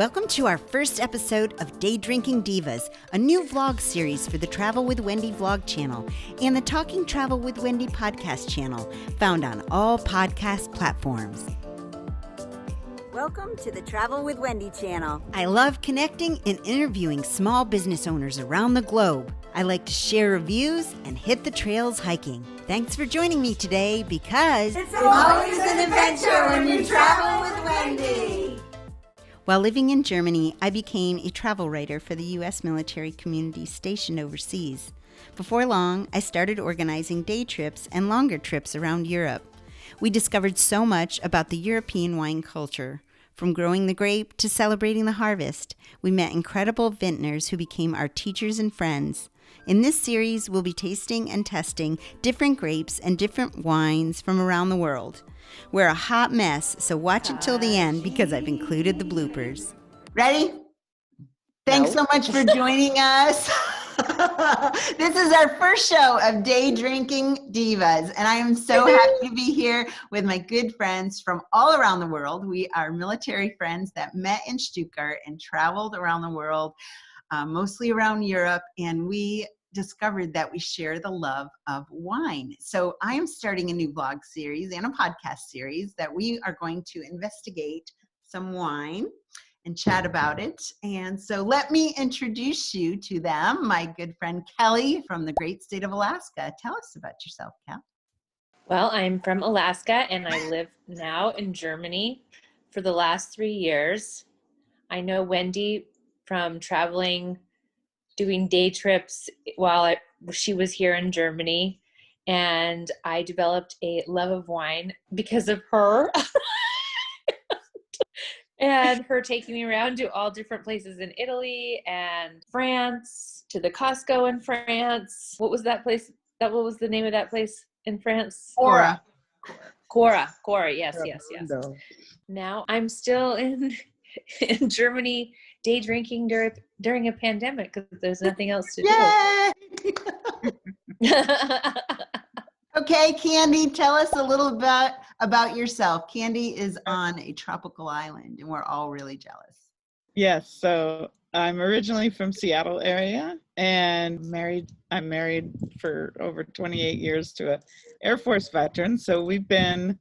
Welcome to our first episode of Day Drinking Divas, a new vlog series for the Travel with Wendy vlog channel and the Talking Travel with Wendy podcast channel, found on all podcast platforms. Welcome to the Travel with Wendy channel. I love connecting and interviewing small business owners around the globe. I like to share reviews and hit the trails hiking. Thanks for joining me today because it's always an adventure when you travel with Wendy. While living in Germany, I became a travel writer for the U.S. military community stationed overseas. Before long, I started organizing day trips and longer trips around Europe. We discovered so much about the European wine culture. From growing the grape to celebrating the harvest, we met incredible vintners who became our teachers and friends. In this series, we'll be tasting and testing different grapes and different wines from around the world. We're a hot mess, so watch it till the end because I've included the bloopers. Ready? Thanks so much for joining us. This is our first show of Day Drinking Divas, and I am so happy to be here with my good friends from all around the world. We are military friends that met in Stuttgart and traveled around the world, mostly around Europe, and we discovered that we share the love of wine. So I am starting a new vlog series and a podcast series that we are going to investigate some wine and chat about it. And so let me introduce you to them. My good friend Kelly from the great state of Alaska. Tell us about yourself, Kel. Well, I'm from Alaska and I live now in Germany for the last 3 years. I know Wendy from traveling, doing day trips while she was here in Germany, and I developed a love of wine because of her and her taking me around to all different places in Italy and France, to the Costco in France. What was that place? What was the name of that place in France? Cora. Yes. Now I'm still in Germany day drinking during a pandemic because there's nothing else to do. Okay, Candy, tell us a little bit about yourself. Candy is on a tropical island and we're all really jealous. Yes, so I'm originally from Seattle area and I'm married for over 28 years to an Air Force veteran. So we've been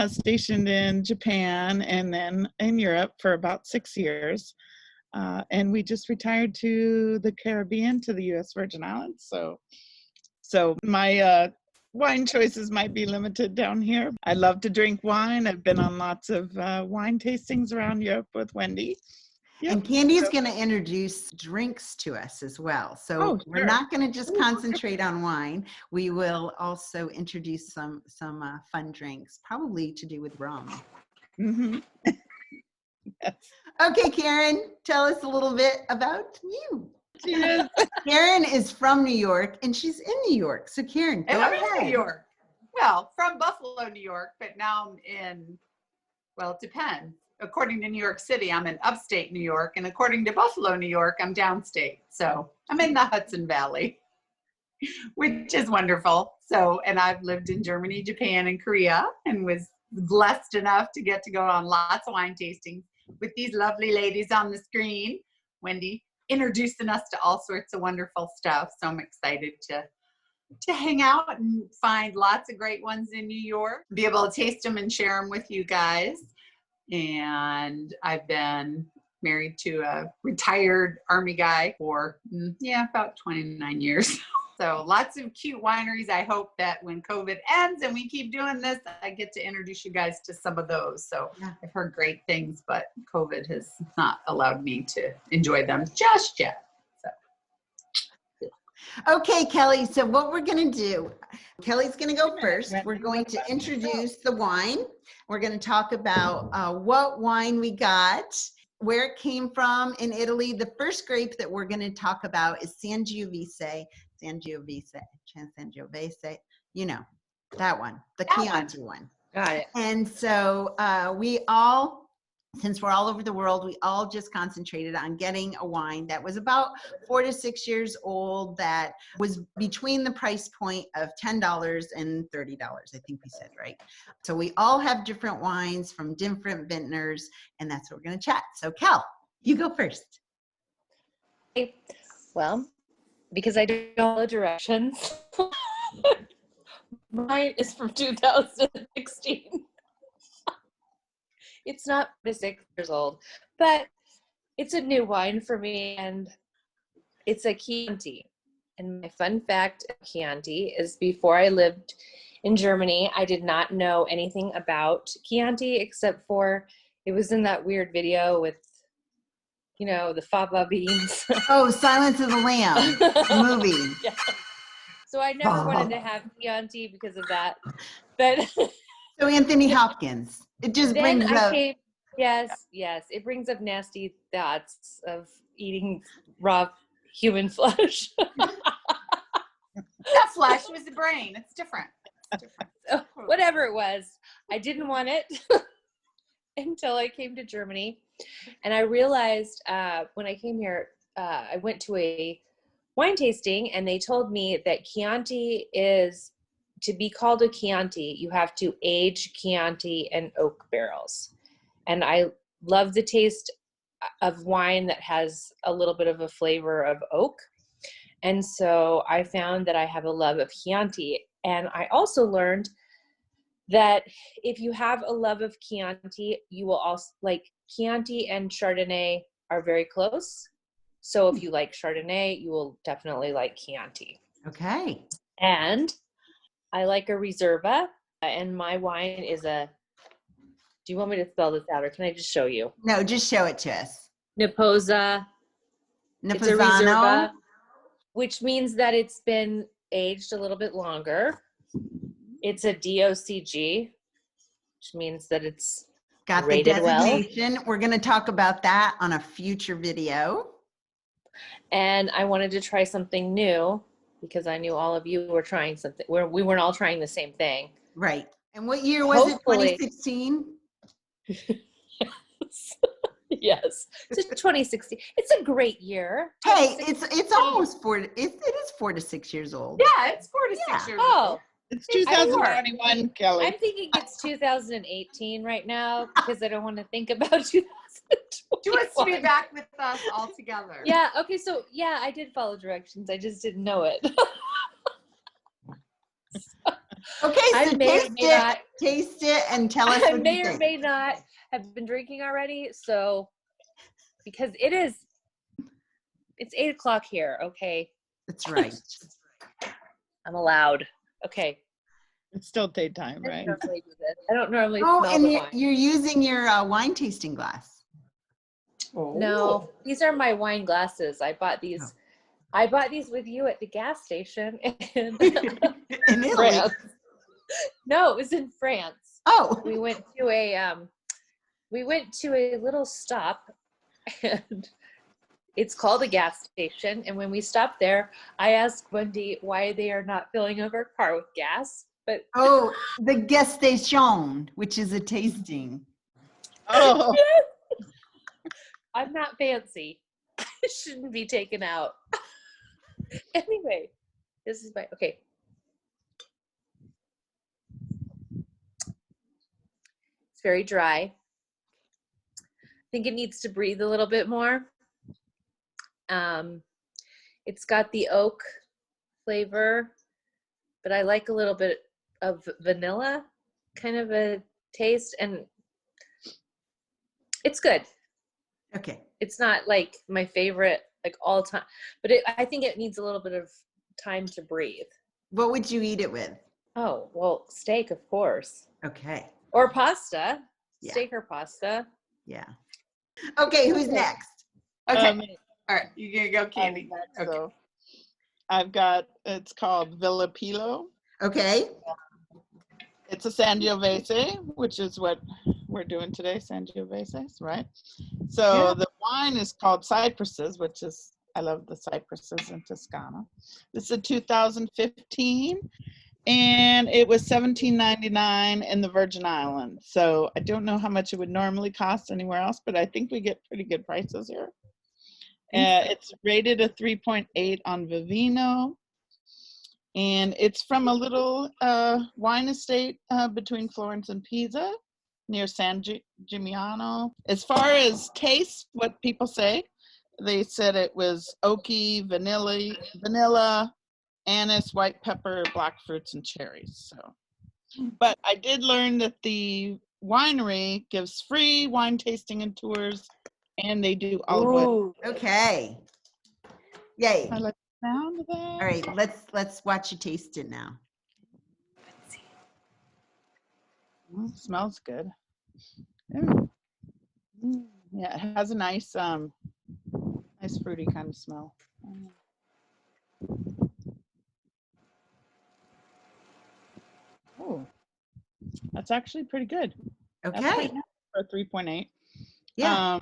stationed in Japan and then in Europe for about 6 years. And we just retired to the Caribbean, to the U.S. Virgin Islands. So my wine choices might be limited down here. I love to drink wine. I've been on lots of wine tastings around Europe with Wendy. Yep. And Candy is going to introduce drinks to us as well. So we're not going to just concentrate on wine. We will also introduce some fun drinks, probably to do with rum. Mm-hmm. Yes. Okay, Carin, tell us a little bit about you. Carin is from New York, and she's in New York. So, Carin, go ahead. I'm in New York. Well, from Buffalo, New York, but now I'm in, well, it depends. According to New York City, I'm in upstate New York, and according to Buffalo, New York, I'm downstate. So I'm in the Hudson Valley, which is wonderful. So, and I've lived in Germany, Japan, and Korea, and was blessed enough to get to go on lots of wine tastings with these lovely ladies on the screen. Wendy introducing us to all sorts of wonderful stuff. So I'm excited to hang out and find lots of great ones in New York, be able to taste them and share them with you guys. And I've been married to a retired Army guy for, about 29 years. So lots of cute wineries. I hope that when COVID ends and we keep doing this, I get to introduce you guys to some of those. So I've heard great things, but COVID has not allowed me to enjoy them just yet. Okay, Kelly, so what we're going to do, Kelly's going to go first. We're going to introduce the wine. We're going to talk about what wine we got, where it came from in Italy. The first grape that we're going to talk about is Sangiovese, you know, that one, the Chianti one. Got it. And so since we're all over the world, we all just concentrated on getting a wine that was about 4 to 6 years old, that was between the price point of $10 and $30, I think we said, right? So we all have different wines from different vintners, and that's what we're going to chat. So Kel, You go first. Well, because I don't know directions, mine is from 2016. It's not 6 years old, but it's a new wine for me, and it's a Chianti. And my fun fact of Chianti is before I lived in Germany, I did not know anything about Chianti except for it was in that weird video with, the fava beans. Oh, Silence of the Lamb, the movie. Yeah. So I never wanted to have Chianti because of that. But So Anthony Hopkins. It just then brings I up. came, yes, it brings up nasty thoughts of eating raw human flesh. That flesh was the brain. It's different. So, whatever it was, I didn't want it until I came to Germany. And I realized when I came here, I went to a wine tasting, and they told me that Chianti is, to be called a Chianti, you have to age Chianti in oak barrels. And I love the taste of wine that has a little bit of a flavor of oak. And so I found that I have a love of Chianti. And I also learned that if you have a love of Chianti, you will also like Chianti and Chardonnay are very close. So if you like Chardonnay, you will definitely like Chianti. Okay. And I like a Reserva, and my wine is do you want me to spell this out, or can I just show you? No, just show it to us. Niposa. It's a Naposano. Reserva, which means that it's been aged a little bit longer. It's a DOCG, which means that it's Got the rated well. designation. We're going to talk about that on a future video. And I wanted to try something new because I knew all of you were trying something. We weren't all trying the same thing. Right. And what year was Hopefully. it? 2016? Yes. It's 2016. It's a great year. Hey, it's almost 4. It is 4 to 6 years old. Yeah, it's 4 to 6 years old. It's 2021, Kelly. I'm thinking it's 2018 right now because I don't want to think about 2020. She wants to be back with us all together. Yeah. Okay. So yeah, I did follow directions. I just didn't know it. Okay, so taste it, and tell us what you think. I may or may not have been drinking already. So because it's 8:00 here. Okay. That's right. I'm allowed. Okay. It's still daytime, right? I don't normally Oh, smell and the wine. you're using your wine tasting glass. Oh. No, these are my wine glasses. I bought these. Oh. I bought these with you at the gas station in In Italy. France. No, it was in France. Oh. We went to a little stop, and it's called a gas station. And when we stopped there, I asked Wendy why they are not filling up our car with gas. But Oh, the gas station, which is a tasting. Oh, I'm not fancy. It shouldn't be taken out. Anyway, this is okay. It's very dry. I think it needs to breathe a little bit more. It's got the oak flavor, but I like a little bit of vanilla kind of a taste, and it's good. Okay. It's not like my favorite like all time, but I think it needs a little bit of time to breathe. What would you eat it with? Oh, well, steak, of course. Okay. Or pasta. Yeah. Steak or pasta. Yeah. Okay, who's next? Okay. Um, All right, you're going to go, Candy. Okay. So I've got, it's called Villa Pilo. Okay. It's a Sangiovese, which is what we're doing today, Sangioveses, right? So Yeah. the wine is called Cypresses, which is, I love the cypresses in Toscana. This is a 2015, and it was $17.99 in the Virgin Islands. So I don't know how much it would normally cost anywhere else, but I think we get pretty good prices here. It's rated a 3.8 on Vivino. And it's from a little wine estate between Florence and Pisa. near San Gimignano. As far as taste, what people say, they said it was oaky, vanilla, anise, white pepper, black fruits, and cherries. So, but I did learn that the winery gives free wine tasting and tours, and they do olive oil. Ooh, okay. Yay. I like the sound of that. All right, let's watch you taste it now. Smells good. Yeah, it has a nice nice fruity kind of smell. Oh, that's actually pretty good. Okay. That's pretty nice for 3.8. Yeah.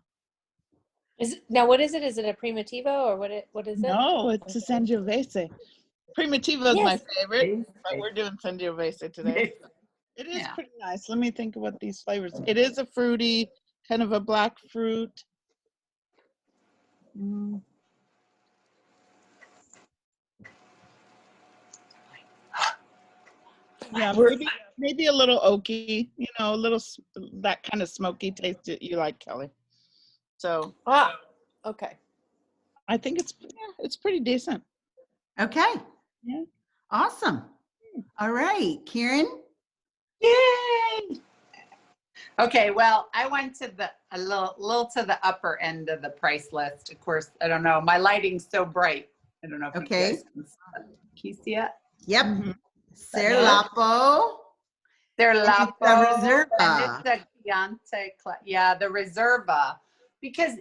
Now what is it? Is it a Primitivo or what is it? No, it's a Sangiovese. Primitivo is my favorite, but we're doing Sangiovese today. It is pretty nice. Let me think of what these flavors. It is a fruity, kind of a black fruit. Yeah, maybe a little oaky, a little that kind of smoky taste that you like, Kelly. So okay. I think it's pretty decent. Okay. Yeah. Awesome. All right, Carin. Yay! Okay, well, I went to a little to the upper end of the price list. Of course, I don't know. My lighting's so bright. I don't know if you guys can see it. Yep. Mm-hmm. Serlapo. Serlapo. The Reserva. And it's a Chianti, the Reserva. Because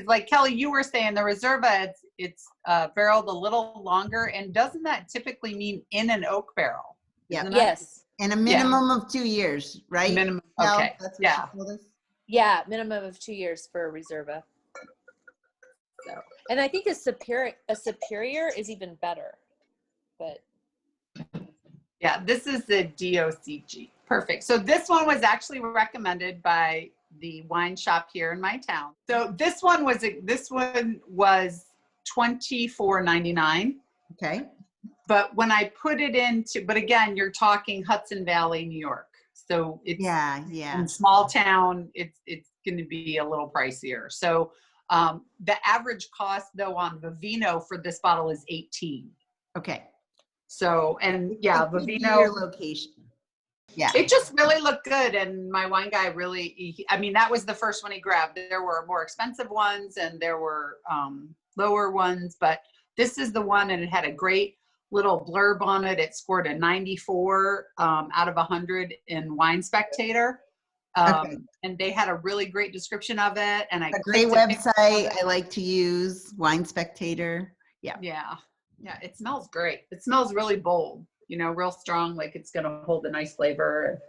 like Kelly, you were saying, the Reserva, it's barreled a little longer, and doesn't that typically mean in an oak barrel? Yeah. Yes. And a minimum of 2 years, right? Minimum. Cal, Okay. that's what she told us? Yeah, minimum of 2 years for a Reserva. So, and I think a superior is even better, but. Yeah, this is the DOCG. Perfect. So this one was actually recommended by the wine shop here in my town. So this one was $24.99. Okay. But when I put it but again, you're talking Hudson Valley, New York. So it's in small town, it's going to be a little pricier. So the average cost though on Vivino for this bottle is $18. Okay. So, and Vivino. Your location. Yeah. It just really looked good. And my wine guy that was the first one he grabbed. There were more expensive ones and there were lower ones, but this is the one, and it had a great little blurb on it. It scored a 94 out of 100 in Wine Spectator. And they had a really great description of it. And a great website I like to use, Wine Spectator. Yeah. Yeah, it smells great. It smells really bold, real strong, like it's going to hold a nice flavor.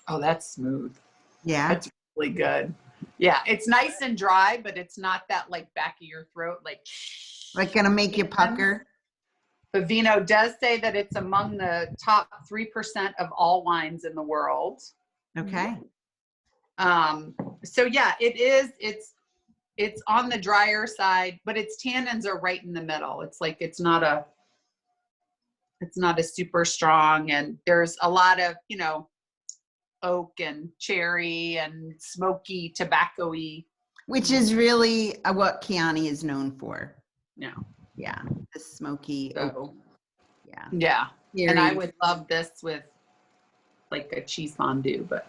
Oh, that's smooth. Yeah. That's really good. Yeah, it's nice and dry, but it's not that like back of your throat, like gonna make you pucker. Vivino does say that it's among the top 3% of all wines in the world. Okay. So yeah, it's on the drier side, but its tannins are right in the middle. It's like it's not a super strong, and there's a lot of oak and cherry and smoky, tobacco-y, which is really what Chianti is known for. Yeah. Yeah, the smoky oak. Yeah. And I would love this with like a cheese fondue, but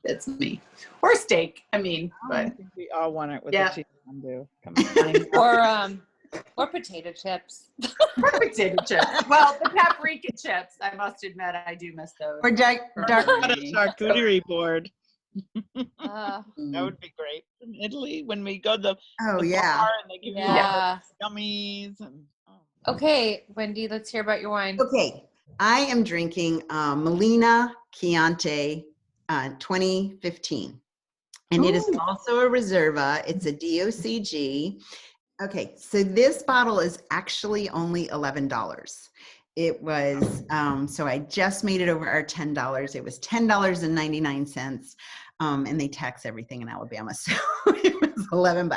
that's me. Or steak. I think we all want it with a cheese fondue. Or potato chips. Or potato chips. Well, the paprika chips, I must admit, I do miss those. Or dark charcuterie board. That would be great. In Italy, when we go to the bar and they give you gummies. Okay, Wendy, let's hear about your wine. Okay, I am drinking Molina Chianti 2015. And it is also a Reserva. It's a DOCG. Okay, so this bottle is actually only $11. It was, so I just made it over our $10. It was $10.99. And they tax everything in Alabama. So it was $11.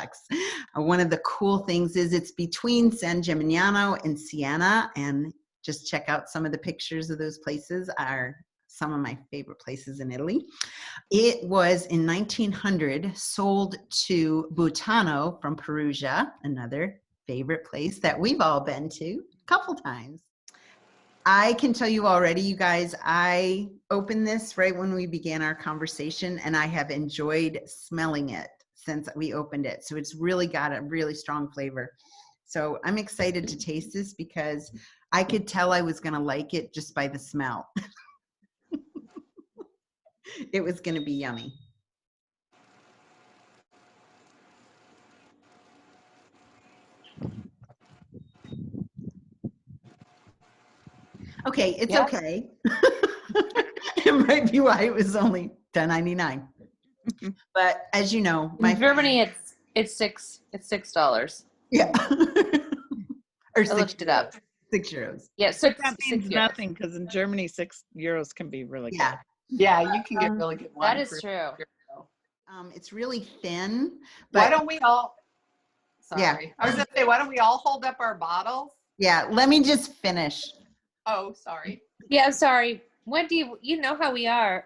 One of the cool things is it's between San Gimignano and Siena, and just check out some of the pictures of those places. Are some of my favorite places in Italy. It was in 1900 sold to Butano from Perugia, another favorite place that we've all been to a couple times. I can tell you already, you guys, I opened this right when we began our conversation, and I have enjoyed smelling it since we opened it. So it's really got a really strong flavor. So I'm excited to taste this because I could tell I was going to like it just by the smell. It was going to be yummy. Okay, it's okay. It might be why it was only $10.99. But as you know, in Germany it's $6. Yeah. Or I looked it up. €6. Yeah, That means €6. nothing because in Germany, €6 can be really good. Yeah, you can get really good wine. That is true. It's really thin. But Why don't we all? Sorry, Yeah. I was gonna say, why don't we all hold up our bottles? yeah, let me just finish. Oh, sorry. Yeah, I'm sorry. Wendy, you know how we are.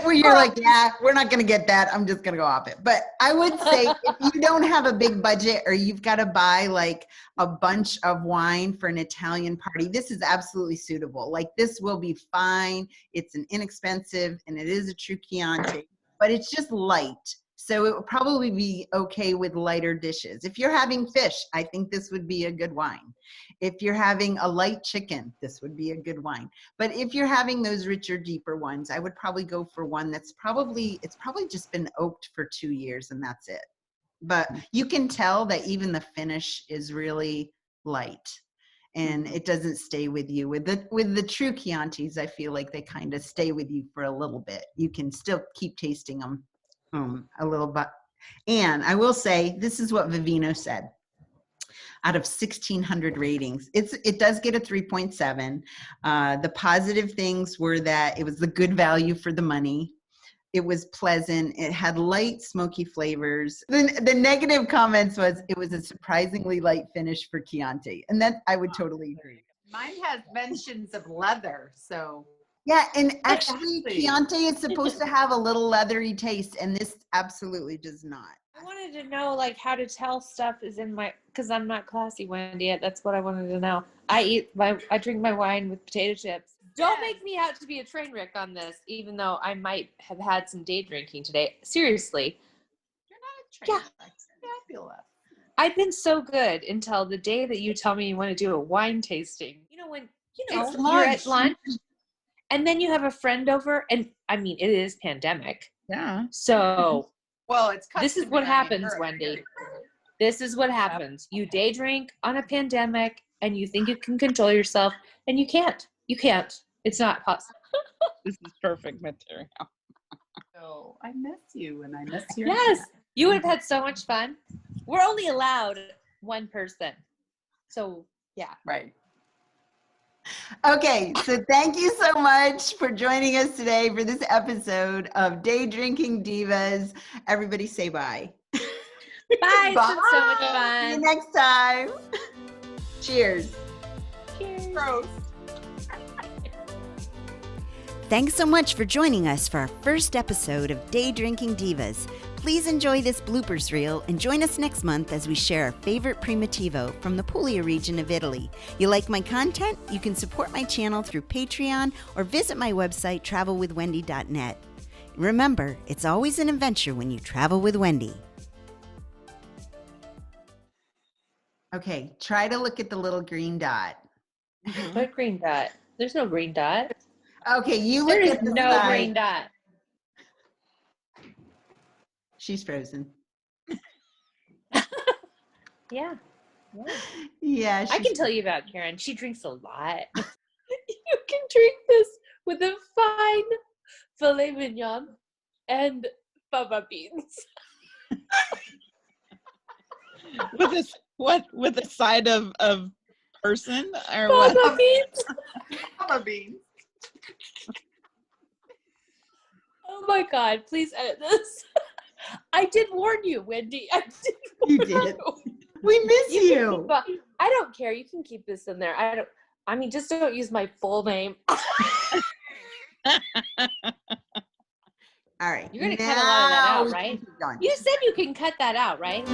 Where you're like, yeah, we're not going to get that. I'm just going to go off it. But I would say if you don't have a big budget or you've got to buy like a bunch of wine for an Italian party, this is absolutely suitable. Like this will be fine. It's an inexpensive and it is a true Chianti, but it's just light. So it would probably be okay with lighter dishes. If you're having fish, I think this would be a good wine. If you're having a light chicken, this would be a good wine. But if you're having those richer, deeper ones, I would probably go for one that's probably just been oaked for 2 years and that's it. But you can tell that even the finish is really light and it doesn't stay with you. With the true Chiantis, I feel like they kind of stay with you for a little bit. You can still keep tasting them a little bit. And I will say, this is what Vivino said. Out of 1,600 ratings, it does get a 3.7. The positive things were that it was the good value for the money. It was pleasant. It had light, smoky flavors. The negative comments was it was a surprisingly light finish for Chianti. And that I would totally agree. Mine has mentions of leather, so. Yeah, and actually Chianti is supposed to have a little leathery taste, and this absolutely does not. I wanted to know like how to tell stuff is in my, because I'm not classy, Wendy. That's what I wanted to know. I drink my wine with potato chips. Don't make me out to be a train wreck on this, even though I might have had some day drinking today. Seriously. You're not a train wreck. Fabulous. I've been so good until the day that you tell me you want to do a wine tasting. You know, when It's you're at lunch and then you have a friend over, and I mean, it is pandemic. Yeah. So well, it's this is what happens, Wendy. This is what happens. You day drink on a pandemic and you think you can control yourself and you can't. You can't. It's not possible. This is perfect material. So I miss you and I miss your. Yes. You would have had so much fun. We're only allowed one person. So yeah. Right. Okay, so thank you so much for joining us today for this episode of Day Drinking Divas. Everybody say bye. Bye. It's been so much See fun. you next time. Cheers. Cheers. Gross. Thanks so much for joining us for our first episode of Day Drinking Divas. Please enjoy this bloopers reel and join us next month as we share our favorite Primitivo from the Puglia region of Italy. You like my content? You can support my channel through Patreon or visit my website travelwithwendy.net. Remember, it's always an adventure when you travel with Wendy. Okay, try to look at the little green dot. What green dot? There's no green dot. Okay, you look There is at the no side. green dot. She's frozen. Yeah. Yeah. I can tell you about Carin. She drinks a lot. You can drink this with a fine filet mignon and fava beans. With a side of person or Fava what? beans. Fava beans. Oh my God, please edit this. I did warn you, Wendy. I did warn You did. you. We miss You can you. keep, I don't care. You can keep this in there. I mean, just don't use my full name. All right. You're going to cut a lot of that out, we right? can keep going. You said you can cut that out, right?